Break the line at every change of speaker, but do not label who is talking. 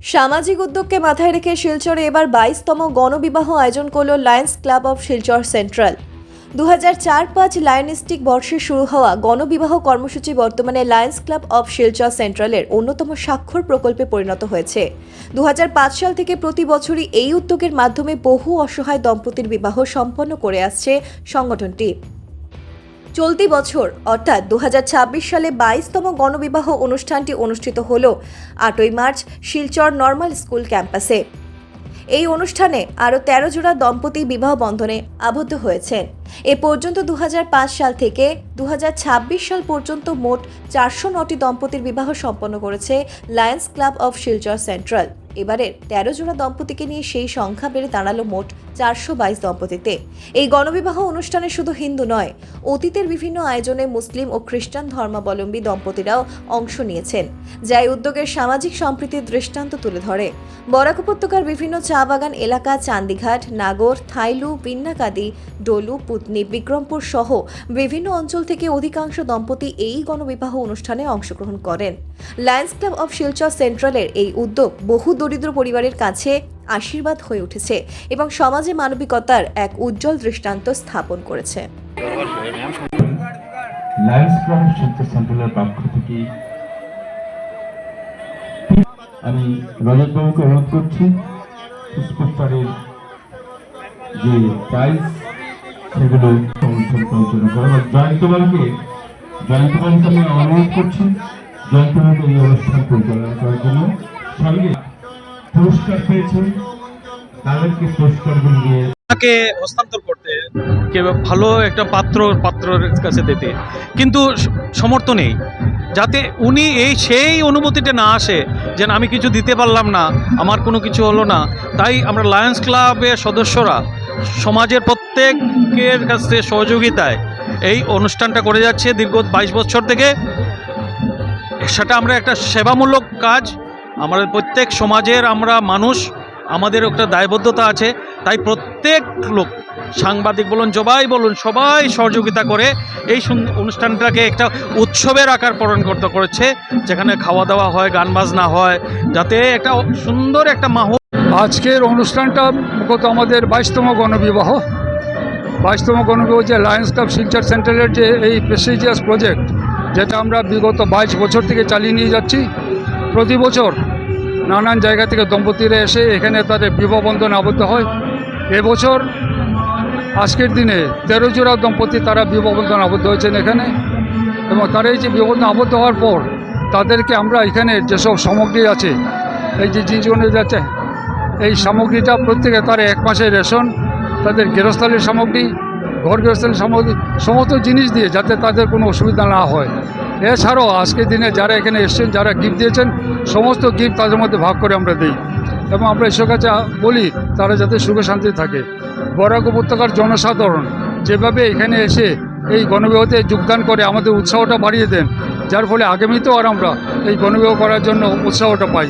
সামাজিক উদ্যোগকে মাথায় রেখে শিলচরে এবার 22তম গণবিবাহ আয়োজন করল Lions club of Silchar central. 2004-5 লায়নিস্টিক বর্ষে শুরু হওয়া গণবিবাহ কর্মসূচি বর্তমানে লায়ন্স ক্লাব অফ শিলচর সেন্ট্রালের অন্যতম স্বাক্ষর প্রকল্পে পরিণত হয়েছে। 2005 সাল থেকে প্রতি বছরই এই উদ্যোগের মাধ্যমে বহু অসহায় দম্পতির বিবাহ সম্পন্ন করে আসছে সংগঠনটি। চলতি বছর অর্থাৎ 2026 সালে 22তম গণবিবাহ অনুষ্ঠানটি অনুষ্ঠিত হল 8ই মার্চ শিলচর নর্মাল স্কুল ক্যাম্পাসে। এই অনুষ্ঠানে আরও 13 জোড়া দম্পতি বিবাহ বন্ধনে আবদ্ধ হয়েছেন। এ পর্যন্ত 2005 সাল থেকে 2026 সাল পর্যন্ত মোট 409টি দম্পতির বিবাহ সম্পন্ন করেছে Lions club of Silchar central. এবারের 13 জোড়া দম্পতিকে নিয়ে সেই সংখ্যা বেড়ে দাঁড়ালো মোট 422 দম্পতিতে। এই গণবিবাহ অনুষ্ঠানে শুধু হিন্দু নয়, অতীতের বিভিন্ন আয়োজনে মুসলিম ও খ্রিস্টান ধর্মাবলম্বী দম্পতিরাও অংশ নিয়েছেন, যা এই উদ্যোগের সামাজিক সম্প্রীতির দৃষ্টান্ত তুলে ধরে। বরাক উপত্যকার বিভিন্ন চা বাগান এলাকা, চান্দিঘাট, নাগর, থাইলু, বিন্নাকাদি, ডলু, পুতনি, বিক্রমপুর সহ বিভিন্ন অঞ্চল থেকে অধিকাংশ দম্পতি এই গণবিবাহ অনুষ্ঠানে অংশগ্রহণ করেন। লায়ন্স ক্লাব অফ শিলচর সেন্ট্রালের এই উদ্যোগ বহু দরিদ্র পরিবারের কাছে আশীর্বাদ হয়ে উঠেছে এবং সমাজে মানবিকতার এক উজ্জ্বল দৃষ্টান্ত স্থাপন করেছে।
লায়ন্স ক্লাব অফ শিলচর সেন্ট্রালের পক্ষ থেকে আমি রজত বাবুকে অনুরোধ করছি পুষ্পস্তরের যে প্রাইজ সেগুলো পরিচালনা করেন। জয়ন্তবাবুকে আমি অনুরোধ করছি জয়ন্তবাবুকে এই অনুষ্ঠান পরিচালনা করার জন্য। সঙ্গে পুরস্কার পেয়েছেন তাদেরকে পুরস্কারগুলো দিয়ে
তাকে হস্তান্তর করতে ভালো একটা পাত্রের কাছে দিতে, কিন্তু সমর্থ নেই, যাতে উনি সেই অনুভূতিটা না আসে যে আমি কিছু দিতে পারলাম না, আমার কোনো কিছু হলো না। তাই আমরা লায়ন্স ক্লাবের সদস্যরা সমাজের প্রত্যেকের কাছে সহযোগিতায় এই অনুষ্ঠানটা করে যাচ্ছে দীর্ঘ 22 বছর থেকে। সেটা আমরা একটা সেবামূলক কাজ, আমাদের প্রত্যেক সমাজের আমরা মানুষ, আমাদের একটা দায়বদ্ধতা আছে। তাই প্রত্যেক লোক, সাংবাদিক বলুন, সবাই সহযোগিতা করে এই অনুষ্ঠানটাকে একটা উৎসবের আকার পূরণ করেছে, যেখানে খাওয়া দাওয়া হয়, গান বাজনা হয়, যাতে একটা সুন্দর একটা মাহৌল।
আজকের অনুষ্ঠানটা মূলত আমাদের 22তম গণবিবাহ যে লায়ন্স ক্লাব শিলচর সেন্ট্রালের যে এই প্রেস্টিজিয়াস প্রজেক্ট, যেটা আমরা বিগত 22 বছর থেকে চালিয়ে নিয়ে যাচ্ছি। প্রতি বছর নানান জায়গা থেকে দম্পতিরা এসে এখানে তাদের বিবাহ বন্ধনে আবদ্ধ হয়। এবছর আজকের দিনে 13 জোড়া দম্পতি তারা বিবাহ বন্ধনে আবদ্ধ হয়েছেন এখানে, এবং তারা এই যে বিবাহ বন্ধনে আবদ্ধ হওয়ার পর তাদেরকে আমরা এখানে যেসব সামগ্রী আছে, এই যে জিনিসগুলো যাচ্ছে, এই সামগ্রীটা প্রত্যেকে তার 1 মাসের রেশন, তাদের গৃহস্থালির সামগ্রী, ঘর গৃহস্থালির সামগ্রী, সমস্ত জিনিস দিয়ে যাতে তাদের কোনো অসুবিধা না হয়। এছাড়াও আজকের দিনে যারা এখানে এসছেন, যারা গিফট দিয়েছেন, সমস্ত গিফট তাদের মধ্যে ভাগ করে আমরা দিই, এবং আমরা ঈশ্বরের কাছে বলি তারা যাতে সুখে শান্তি থাকে। বরাক উপত্যকার জনসাধারণ যেভাবে এখানে এসে এই গণবিবাহতে যোগদান করে আমাদের উৎসাহটা বাড়িয়ে দেন, যার ফলে আগামীতেও আর আমরা এই গণবিবাহ করার জন্য উৎসাহটা পাই।